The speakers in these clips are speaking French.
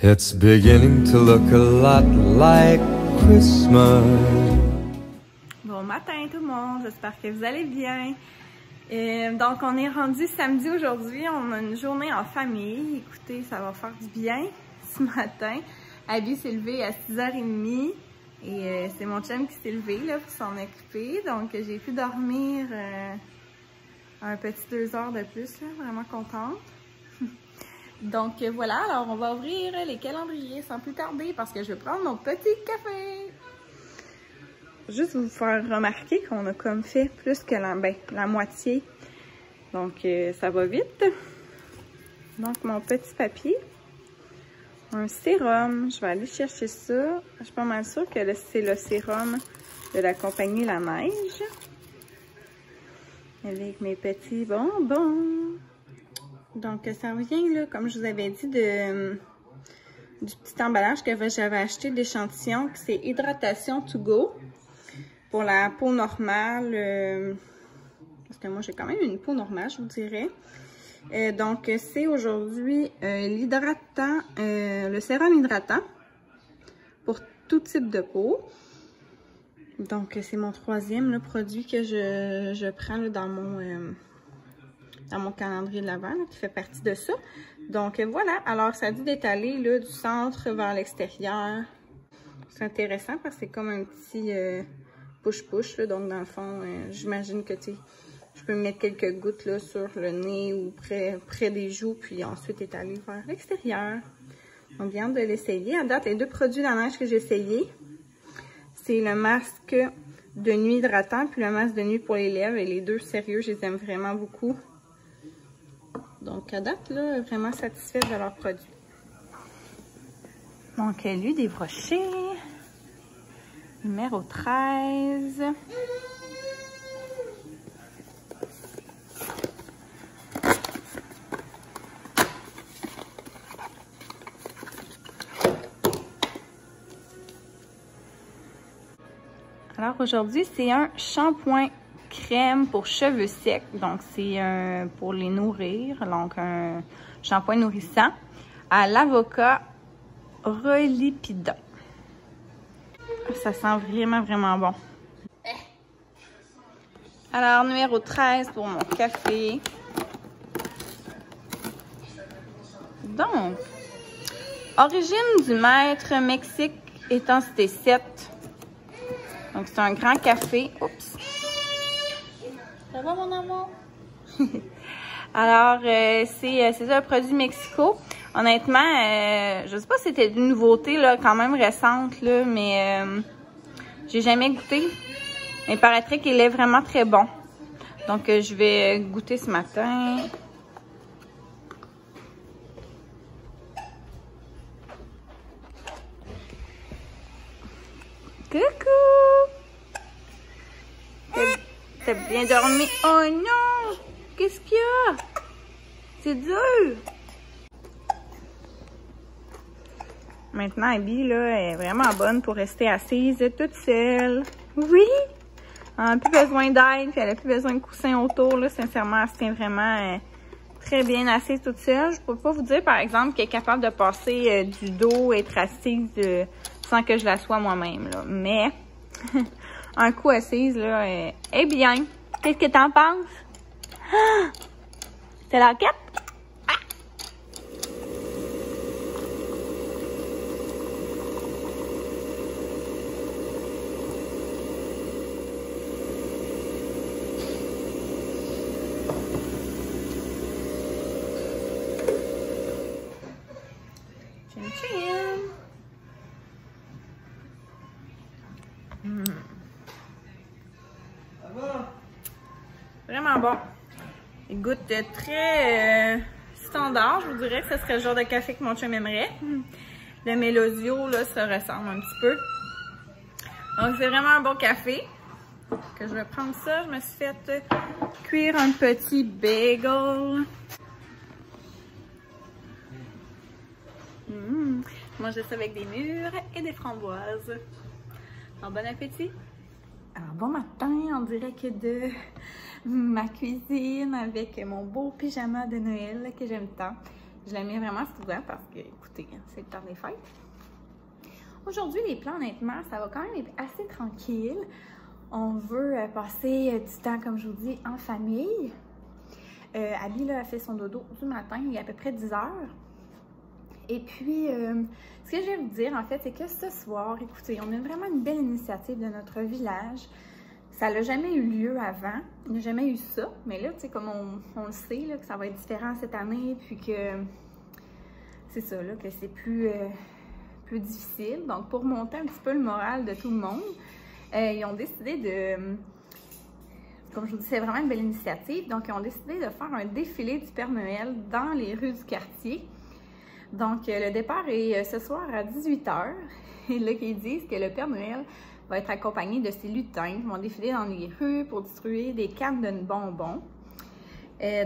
It's beginning to look a lot like Christmas. Bon matin tout le monde, j'espère que vous allez bien. Donc on est rendu samedi aujourd'hui, on a une journée en famille. Écoutez, ça va faire du bien ce matin. Abby s'est levé à 6h30 et c'est mon chum qui s'est levé là, pour s'en occuper. Donc j'ai pu dormir un petit 2 heures de plus, là, vraiment contente. Donc voilà, alors on va ouvrir les calendriers sans plus tarder parce que je vais prendre mon petit café. Juste vous faire remarquer qu'on a comme fait plus que la moitié. Donc ça va vite. Donc mon petit papier. Un sérum. Je vais aller chercher ça. Je suis pas mal sûre que c'est le sérum de la compagnie La Neige. Avec mes petits bonbons. Donc, ça vient, là, comme je vous avais dit, du petit emballage que j'avais acheté d'échantillon, que c'est Hydratation to go. Pour la peau normale, parce que moi, j'ai quand même une peau normale, je vous dirais. Donc, c'est aujourd'hui l'hydratant, le sérum hydratant pour tout type de peau. Donc, c'est mon troisième produit que je prends là, dans mon calendrier de l'Avent, qui fait partie de ça. Donc voilà, alors ça dit d'étaler du centre vers l'extérieur. C'est intéressant parce que c'est comme un petit push-push. Donc dans le fond, j'imagine que je peux mettre quelques gouttes là, sur le nez ou près des joues, puis ensuite étaler vers l'extérieur. On vient de l'essayer. À date, les deux produits de La Neige que j'ai essayé, c'est le masque de nuit hydratant, puis le masque de nuit pour les lèvres. Et les deux, sérieux, je les aime vraiment beaucoup. Donc, à date, là, vraiment satisfaite de leurs produits. Donc, l'huile des brochets. Numéro 13. Alors, aujourd'hui, c'est un shampoing crème pour cheveux secs, donc c'est pour les nourrir, donc un shampoing nourrissant à l'avocat relipidant. Ça sent vraiment bon. Alors numéro 13 pour mon café. Donc, origine du maître, Mexique, intensité 7. Donc c'est un grand café. Oups. Ça va, mon amour? Alors, c'est ça, un produit Mexico. Honnêtement, je sais pas si c'était une nouveauté, là, quand même récente, là, mais j'ai jamais goûté. Il paraîtrait qu'il est vraiment très bon. Donc, je vais goûter ce matin. Coucou! T'as bien dormi? Oh non! Qu'est-ce qu'il y a? C'est dur! Maintenant, Abby, là, est vraiment bonne pour rester assise toute seule. Oui! Elle n'a plus besoin d'aide, puis elle n'a plus besoin de coussins autour, là. Sincèrement, elle se tient vraiment très bien assise toute seule. Je peux pas vous dire, par exemple, qu'elle est capable de passer du dos, être assise sans que je la sois moi-même, là. Mais... un coup assise, là, est bien. Qu'est-ce que t'en penses? Ah! C'est la quête? Ah! Tchin tchin! Vraiment bon. Il goûte très standard. Je vous dirais que ce serait le genre de café que mon chum aimerait. Le Mélosio, là, ça ressemble un petit peu. Donc, c'est vraiment un bon café. Que je vais prendre ça. Je me suis fait cuire un petit bagel. Manger ça avec des mûres et des framboises. Alors, bon appétit! Alors, bon matin en direct de ma cuisine avec mon beau pyjama de Noël que j'aime tant. Je la mets vraiment souvent parce que, écoutez, c'est le temps des fêtes. Aujourd'hui, les plans, honnêtement, ça va quand même être assez tranquille. On veut passer du temps, comme je vous dis, en famille. Abby, là, a fait son dodo du matin, il est à peu près 10 heures. Et puis, ce que je vais vous dire, en fait, c'est que ce soir, écoutez, on a vraiment une belle initiative de notre village. Ça n'a jamais eu lieu avant, il n'a jamais eu ça. Mais là, tu sais, comme on le sait, là, que ça va être différent cette année, puis que c'est ça, là, que c'est plus difficile. Donc, pour monter un petit peu le moral de tout le monde, ils ont décidé de... Comme je vous dis, c'est vraiment une belle initiative. Donc, ils ont décidé de faire un défilé du Père Noël dans les rues du quartier. Donc, le départ est ce soir à 18 h. Et là, ils disent que le Père Noël va être accompagné de ses lutins qui vont défiler dans les rues pour distribuer des cannes de bonbons.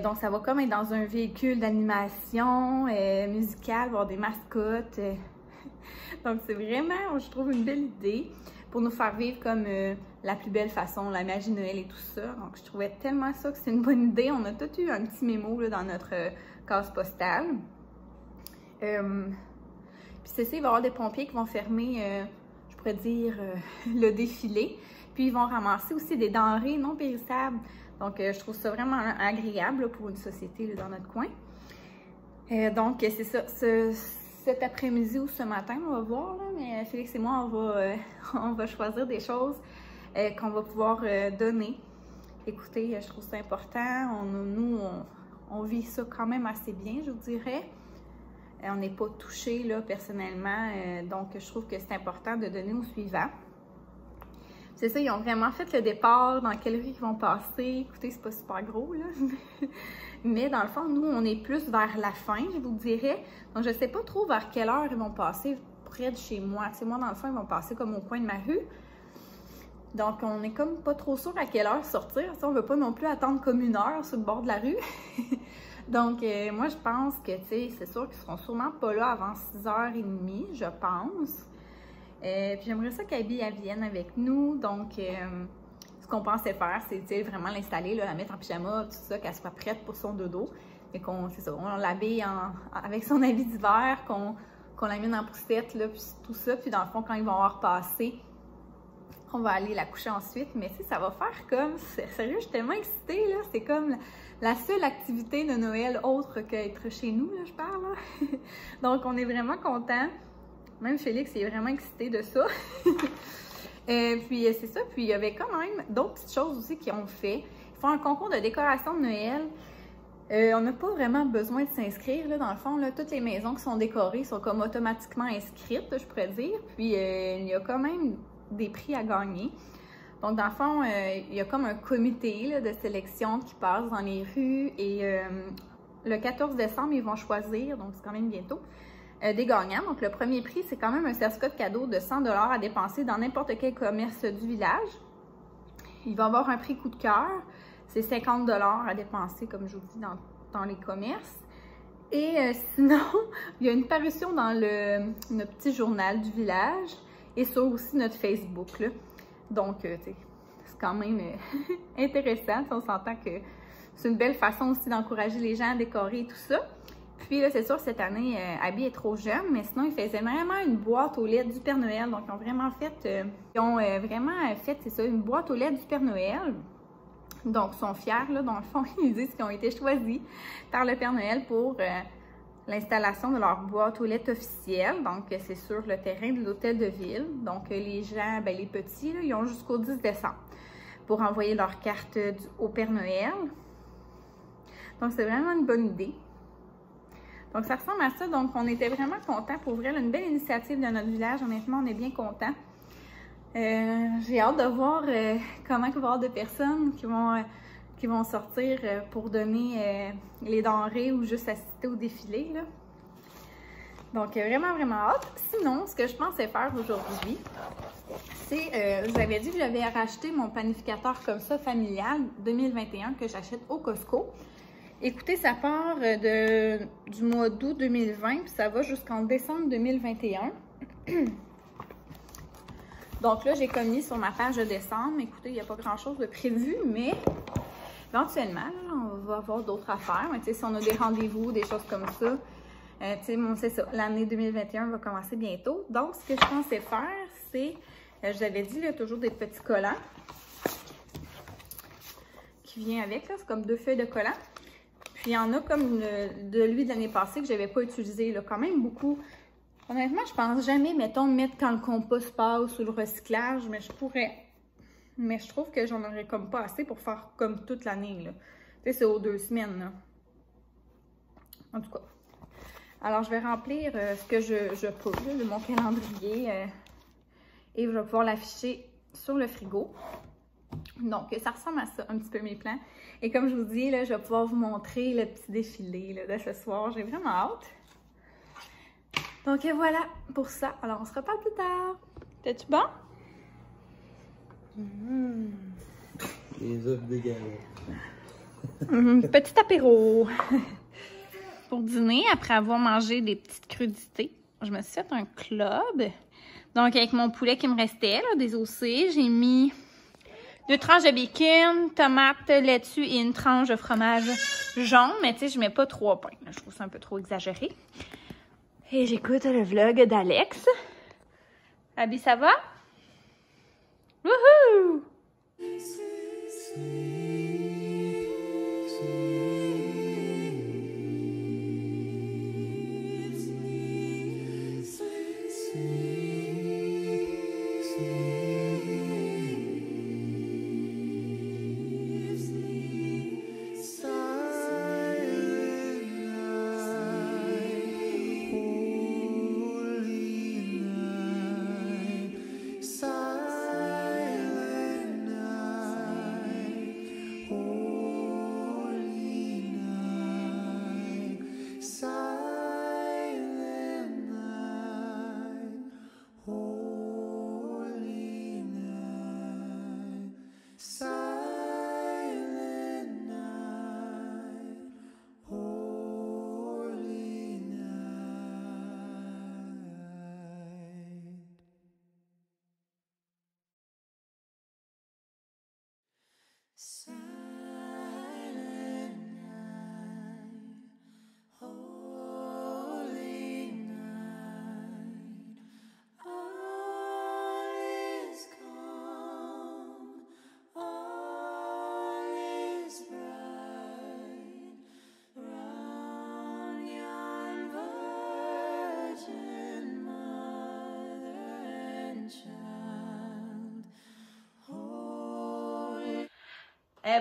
Donc, ça va comme être dans un véhicule d'animation musicale, avoir des mascottes. Donc, c'est vraiment, je trouve, une belle idée pour nous faire vivre comme la plus belle façon, la magie de Noël et tout ça. Donc, je trouvais tellement ça que c'est une bonne idée. On a tout eu un petit mémo là, dans notre case postale. Puis c'est ça, il va y avoir des pompiers qui vont fermer, je pourrais dire, le défilé. Puis ils vont ramasser aussi des denrées non périssables. Donc, je trouve ça vraiment agréable là, pour une société là, dans notre coin. Donc, c'est ça. Cet après-midi ou ce matin, on va voir, là, mais Félix et moi, on va choisir des choses qu'on va pouvoir donner. Écoutez, je trouve ça important. On vit ça quand même assez bien, je vous dirais. On n'est pas touché là, personnellement, donc je trouve que c'est important de donner aux suivants. C'est ça, ils ont vraiment fait le départ, dans quelle rue ils vont passer. Écoutez, c'est pas super gros, là. Mais dans le fond, nous, on est plus vers la fin, je vous dirais. Donc, je sais pas trop vers quelle heure ils vont passer près de chez moi. Tu sais, moi, dans le fond, ils vont passer comme au coin de ma rue. Donc, on est comme pas trop sûr à quelle heure sortir. Ça, on veut pas non plus attendre comme 1 heure sur le bord de la rue. Donc, moi, je pense que, tu sais, c'est sûr qu'ils seront sûrement pas là avant 6h30, je pense. Puis j'aimerais ça qu'Abby vienne avec nous. Donc, ce qu'on pensait faire, c'est vraiment l'installer, la mettre en pyjama, tout ça, qu'elle soit prête pour son dodo. Et c'est ça, on l'habille avec son habit d'hiver, qu'on l'amène en poussette, là, puis tout ça. Puis dans le fond, quand ils vont avoir passé, on va aller la coucher ensuite. Mais tu sais, ça va faire comme... Sérieux, je suis tellement excitée, là. C'est comme la seule activité de Noël autre qu'être chez nous, là, je parle. Là. Donc, on est vraiment contents. Même Félix est vraiment excité de ça. Puis c'est ça. Puis il y avait quand même d'autres petites choses aussi qu'ils ont fait. Ils font un concours de décoration de Noël. On n'a pas vraiment besoin de s'inscrire. Dans le fond, là, toutes les maisons qui sont décorées sont comme automatiquement inscrites, je pourrais dire. Puis il y a quand même des prix à gagner. Donc dans le fond, il y a comme un comité là, de sélection qui passe dans les rues. Et le 14 décembre, ils vont choisir, donc c'est quand même bientôt, des gagnants. Donc, le premier prix, c'est quand même un certificat de cadeau de 100 $ à dépenser dans n'importe quel commerce du village. Il va y avoir un prix coup de cœur. C'est 50 $ à dépenser, comme je vous dis, dans les commerces. Et sinon, il y a une parution dans notre petit journal du village et sur aussi notre Facebook. Là. Donc, c'est quand même intéressant. On s'entend que c'est une belle façon aussi d'encourager les gens à décorer et tout ça. Puis là, c'est sûr, cette année, Abby est trop jeune, mais sinon, ils faisaient vraiment une boîte aux lettres du Père Noël. Donc, ils ont vraiment fait, c'est ça, une boîte aux lettres du Père Noël. Donc, ils sont fiers, là, dans le fond, ils disent qu'ils ont été choisis par le Père Noël pour l'installation de leur boîte aux lettres officielle. Donc, c'est sur le terrain de l'hôtel de ville. Donc, les gens, les petits, là, ils ont jusqu'au 10 décembre pour envoyer leur carte au Père Noël. Donc, c'est vraiment une bonne idée. Donc, ça ressemble à ça. Donc, on était vraiment contents pour ouvrir une belle initiative de notre village. Honnêtement, on est bien contents. J'ai hâte de voir comment il va y avoir de personnes qui vont sortir pour donner les denrées ou juste assister au défilé. Là. Donc, vraiment, vraiment hâte. Sinon, ce que je pensais faire aujourd'hui, c'est, je vous avais dit que j'avais racheté mon panificateur comme ça, familial, 2021, que j'achète au Costco. Écoutez, ça part du mois d'août 2020, puis ça va jusqu'en décembre 2021. Donc là, j'ai commis sur ma page de décembre. Écoutez, il n'y a pas grand-chose de prévu, mais éventuellement, là, on va avoir d'autres affaires. Mais tu sais, si on a des rendez-vous, des choses comme ça, Tu sais, bon, c'est ça, l'année 2021 va commencer bientôt. Donc, ce que je pensais faire, c'est, je vous avais dit, il y a toujours des petits collants qui viennent avec, là. C'est comme 2 feuilles de collants. Puis, il y en a comme de lui de l'année passée que je n'avais pas utilisé, là, quand même beaucoup. Honnêtement, je pense jamais, mettons, mettre quand le compost passe ou le recyclage, mais je pourrais. Mais je trouve que j'en aurais comme pas assez pour faire comme toute l'année, là. Tu sais, c'est aux 2 semaines, là. En tout cas. Alors, je vais remplir ce que je peux, là, de mon calendrier. Et je vais pouvoir l'afficher sur le frigo. Donc, ça ressemble à ça, un petit peu mes plans. Et comme je vous dis, là, je vais pouvoir vous montrer le petit défilé là, de ce soir. J'ai vraiment hâte. Donc, voilà pour ça. Alors, on se reparle plus tard. T'es-tu bon? Les œufs de galette. Petit apéro. Pour dîner, après avoir mangé des petites crudités, je me suis fait un club. Donc, avec mon poulet qui me restait, là, des OC, j'ai mis 2 tranches de bacon, tomates, laitue et une tranche de fromage jaune. Mais tu sais, je mets pas 3 pains. Je trouve ça un peu trop exagéré. Et j'écoute le vlog d'Alex. Abby, ça va? Wouhou!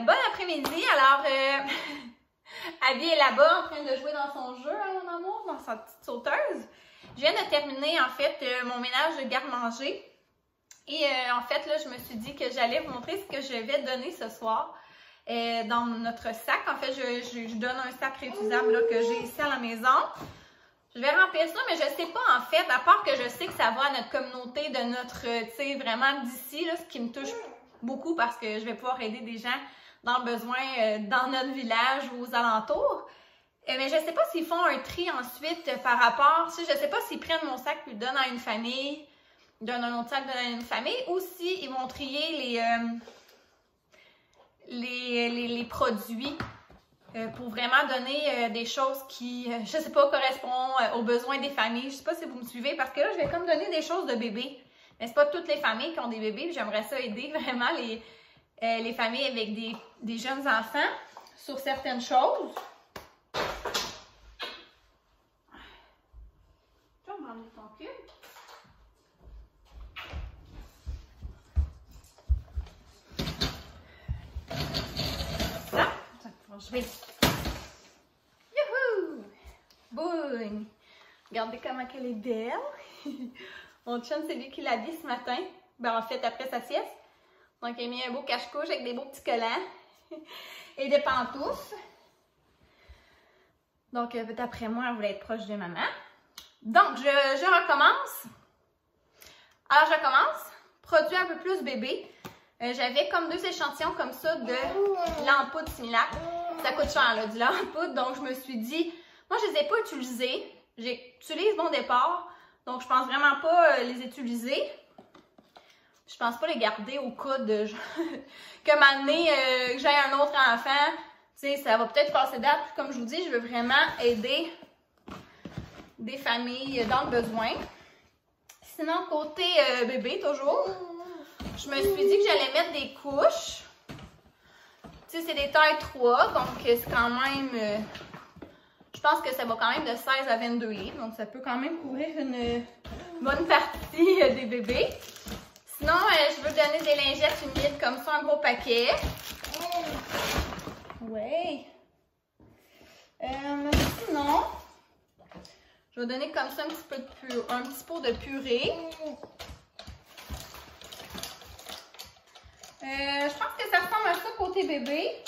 Bon après-midi, alors Abby est là-bas en train de jouer dans son jeu, hein, mon amour, dans sa petite sauteuse. Je viens de terminer en fait mon ménage de garde-manger et en fait là je me suis dit que j'allais vous montrer ce que je vais donner ce soir dans notre sac. En fait je donne un sac réutilisable là, que j'ai ici à la maison. Je vais remplir ça, mais je sais pas en fait, à part que je sais que ça va à notre communauté de notre, tu sais, vraiment d'ici, là, ce qui me touche beaucoup parce que je vais pouvoir aider des gens dans le besoin dans notre village ou aux alentours. Mais je sais pas s'ils font un tri ensuite par rapport, je sais pas s'ils prennent mon sac et le donnent à une famille, donnent un autre sac, donnent à une famille, ou s'ils vont trier les produits pour vraiment donner des choses qui, je sais pas, correspondent aux besoins des familles. Je sais pas si vous me suivez, parce que là, je vais comme donner des choses de bébés. Mais c'est pas toutes les familles qui ont des bébés, j'aimerais ça aider vraiment les familles avec des jeunes enfants sur certaines choses. Tu vas me rendre ton cul. Je vais. Youhou! Boum! Regardez comment elle est belle. Mon chum, c'est lui qui l'a dit ce matin. Ben, en fait, après sa sieste. Donc, il a mis un beau cache-couche avec des beaux petits collants et des pantoufles. Donc, d'après moi, elle voulait être proche de maman. Donc, je recommence. Alors, je recommence. Produit un peu plus bébé. J'avais comme 2 échantillons comme ça de lait en poudre Similac. Ça coûte cher, là, du lait en poudre. Donc, je me suis dit, moi, je les ai pas utilisés. J'utilise mon départ. Donc, je pense vraiment pas les utiliser. Je pense pas les garder au cas de que m'amener que j'ai un autre enfant. Tu sais, ça va peut-être passer date. Comme je vous dis, je veux vraiment aider des familles dans le besoin. Sinon, côté bébé, toujours, je me suis dit que j'allais mettre des couches. Tu sais, c'est des tailles 3, donc c'est quand même... je pense que ça va quand même de 16 à 22 livres, donc ça peut quand même couvrir une bonne partie des bébés. Sinon, je veux donner des lingettes humides comme ça, un gros paquet. Ouais. Sinon, je vais donner comme ça un petit pot de purée. Je pense que ça ressemble à ça côté bébé.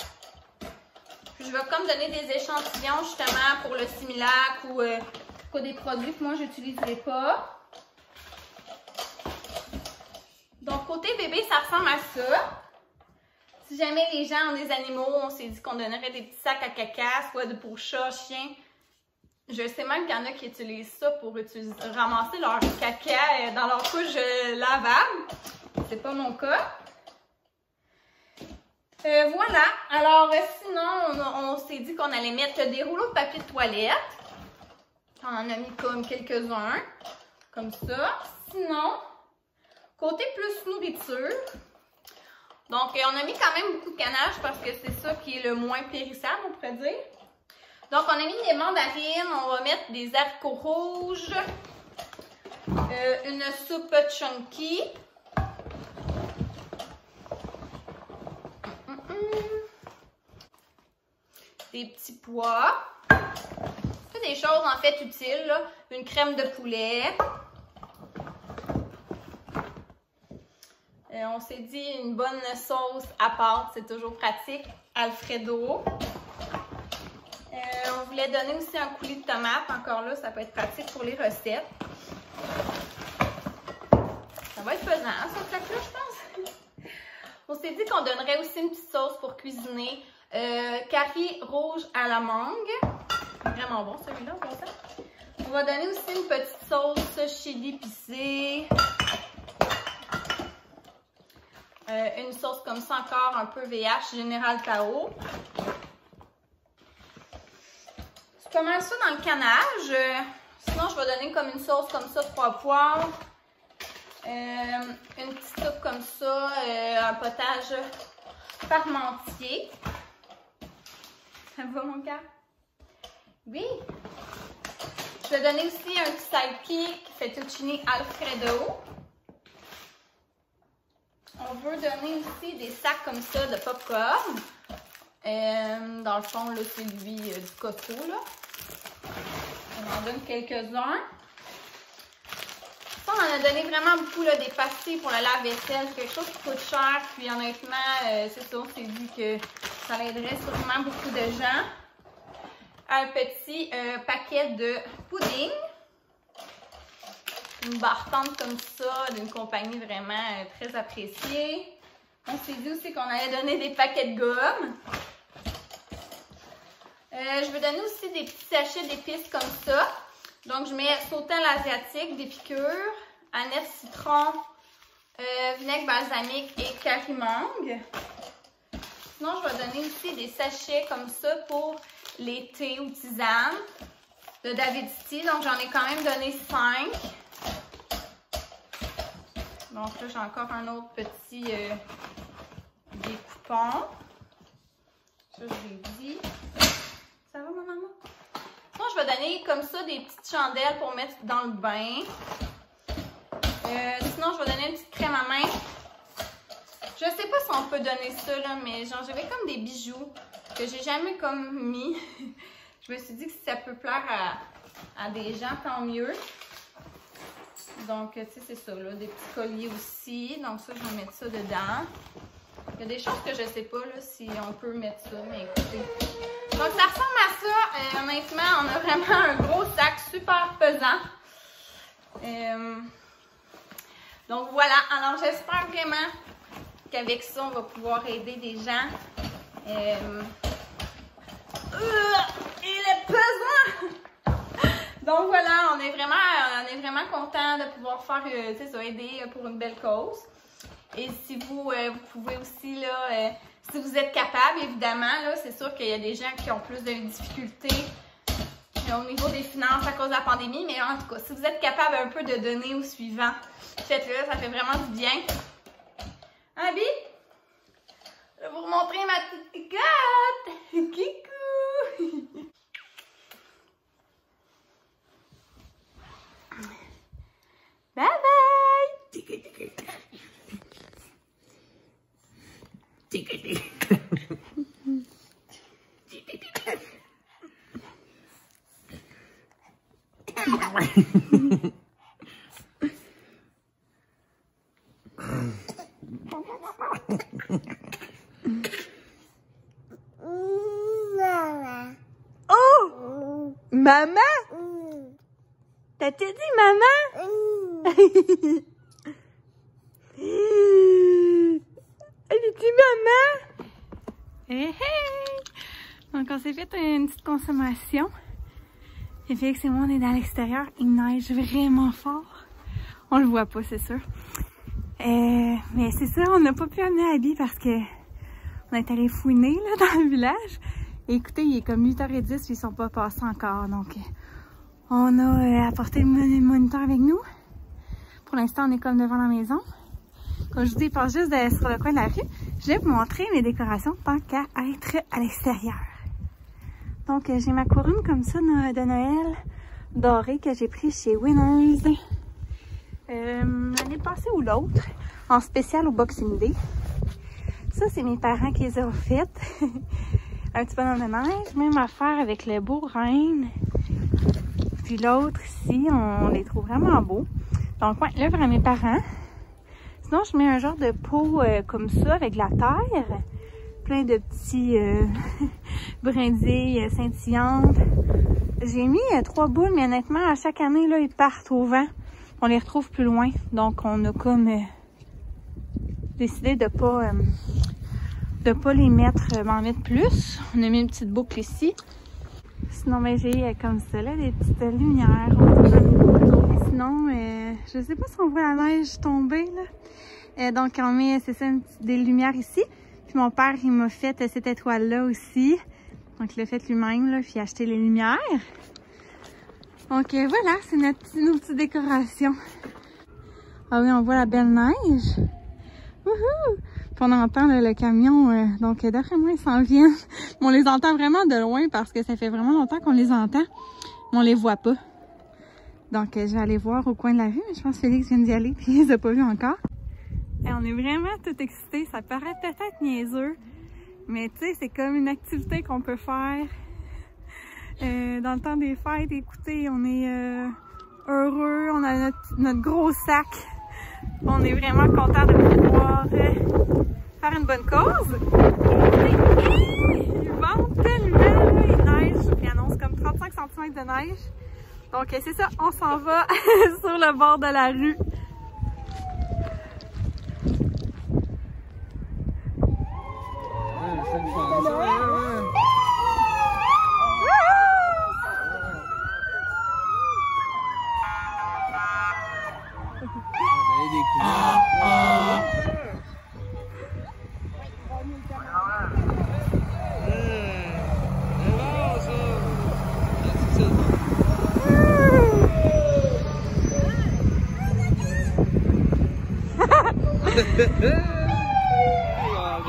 Puis je vais comme donner des échantillons justement pour le Similac ou pour des produits que moi j'utiliserai pas. Donc côté bébé, ça ressemble à ça. Si jamais les gens ont des animaux, on s'est dit qu'on donnerait des petits sacs à caca, soit pour chat, chien. Je sais même qu'il y en a qui utilisent ça pour ramasser leur caca dans leur couche lavable. C'est pas mon cas. Voilà. Alors, sinon, on s'est dit qu'on allait mettre des rouleaux de papier de toilette. On en a mis comme quelques-uns. Comme ça. Sinon, côté plus nourriture. Donc, on a mis quand même beaucoup de ganache parce que c'est ça qui est le moins périssable, on pourrait dire. Donc, on a mis des mandarines. On va mettre des haricots rouges. Une soupe chunky. Des petits pois. C'est des choses en fait utiles, là. Une crème de poulet. On s'est dit une bonne sauce à pâte, c'est toujours pratique. Alfredo. On voulait donner aussi un coulis de tomates. Encore là, ça peut être pratique pour les recettes. Ça va être pesant, ça fait là, je pense. On s'est dit qu'on donnerait aussi une petite sauce pour cuisiner. Curry rouge à la mangue. Vraiment bon celui-là, on va ça. On va donner aussi une petite sauce chili épicée. Une sauce comme ça encore un peu VH, Général Tao. C'est pas mal ça dans le canage. Sinon, je vais donner comme une sauce comme ça, 3 poivres. Une petite soupe comme ça, un potage parmentier. Ça va mon cœur? Oui. Je vais donner aussi un petit sidekick fettuccine Alfredo. On veut donner aussi des sacs comme ça de popcorn. Dans le fond, là, c'est lui du Costco, là. On en donne quelques-uns. Ça, on en a donné vraiment beaucoup, là, des pastilles pour le lave-vaisselle. C'est quelque chose qui coûte cher. Puis honnêtement, c'est ça, on s'est dit que ça aiderait sûrement beaucoup de gens. Un petit paquet de pudding. Une barre tendre comme ça, d'une compagnie vraiment très appréciée. On s'est dit aussi qu'on allait donner des paquets de gomme. Je vais donner aussi des petits sachets d'épices comme ça. Donc, je mets sauterelle asiatique, des piqûres, aneth citron, vinaigre balsamique et curry mangue. Sinon, je vais donner aussi des sachets comme ça pour les thés ou tisanes de David Tea. Donc, j'en ai quand même donné 5. Donc là, j'ai encore un autre petit des coupons. Ça, je l'ai dit. Ça va, ma maman? Sinon, je vais donner comme ça des petites chandelles pour mettre dans le bain. Sinon, je vais donner une petite crème à main. Je sais pas si on peut donner ça, là, mais genre, j'avais comme des bijoux que j'ai jamais comme mis. Je me suis dit que si ça peut plaire à des gens, tant mieux. Donc, tu sais, c'est ça, là, des petits colliers aussi. Donc, ça, je vais mettre ça dedans. Il y a des choses que je sais pas, là, si on peut mettre ça, mais écoutez. Donc, ça ressemble à ça. Honnêtement, on a vraiment un gros sac super pesant. Donc, voilà. Alors, j'espère vraiment qu'avec ça, on va pouvoir aider des gens. Il est pesant! Donc voilà, on est vraiment content de pouvoir faire, ça, aider pour une belle cause. Et si vous pouvez aussi, là, si vous êtes capable, évidemment, là, c'est sûr qu'il y a des gens qui ont plus de difficultés au niveau des finances à cause de la pandémie, mais en tout cas, si vous êtes capable un peu de donner au suivant, faites-le, ça fait vraiment du bien. Abby, je vais vous remontrer ma petite picotte! Kikou! Bye bye! Oh! Maman? T'as-tu dit maman? Elle dit maman? Hey, hey! Donc on s'est fait une petite consommation. Et Félix et moi, on est dans l'extérieur. Il neige vraiment fort. On le voit pas, c'est sûr. Mais c'est ça, on n'a pas pu amener Abby parce que on est allé fouiner là, dans le village. Et écoutez, il est comme 8h10 et ils sont pas passés encore. Donc, on a apporté le moniteur avec nous. Pour l'instant, on est comme devant la maison. Comme je vous dis, il passe juste sur le coin de la rue. Je vais vous montrer mes décorations tant qu'à être à l'extérieur. Donc, j'ai ma couronne comme ça de Noël dorée que j'ai pris chez Winners. L'année passée ou l'autre, en spécial au Boxing Day. Ça, c'est mes parents qui les ont faites. Un petit bonhomme de neige. Même affaire avec le beau reine. Puis l'autre ici, on les trouve vraiment beaux. Donc, ouais, l'œuvre à mes parents. Sinon, je mets un genre de pot comme ça, avec de la terre. Plein de petits brindilles scintillantes. J'ai mis 3 boules, mais honnêtement, à chaque année, là, ils partent au vent. On les retrouve plus loin. Donc, on a comme décidé de pas les mettre, m'en mettre plus. On a mis une petite boucle ici. Sinon, ben, j'ai comme ça, là, des petites lumières. Sinon, je sais pas si on voit la neige tomber, là. Donc, on met, c'est ça, des lumières ici. Puis mon père, il m'a fait cette étoile-là aussi. Donc, il l'a fait lui-même, là, puis il a acheté les lumières. Donc, voilà, c'est nos petites décorations. Ah oui, on voit la belle neige. Wouhou! Puis on entend là, le camion, donc d'après moi, ils s'en viennent. Mais on les entend vraiment de loin parce que ça fait vraiment longtemps qu'on les entend. Mais on les voit pas. Donc, je vais aller voir au coin de la rue. Je pense que Félix vient d'y aller, puis il les a pas vus encore. Et on est vraiment tout excités. Ça paraît peut-être niaiseux, mais tu sais, c'est comme une activité qu'on peut faire dans le temps des fêtes. Écoutez, on est heureux, on a notre gros sac. On est vraiment contents de pouvoir faire une bonne cause. Il vente tellement, il neige, il annonce comme 35 cm de neige. Donc c'est ça, on s'en va sur le bord de la rue.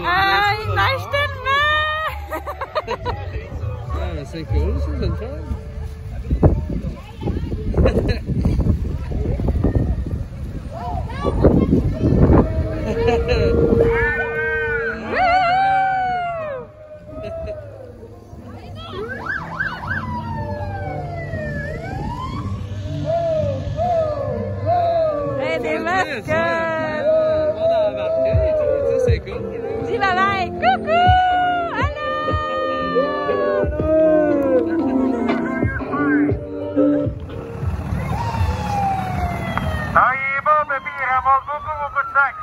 Ah, il neige tellement! Ah, c'est cool, ça, c'est une fun. Hey, des mascottes! Dis bye bye! Coucou! Allô! Ah, il est bon, bébé, il ramasse beaucoup de sacs.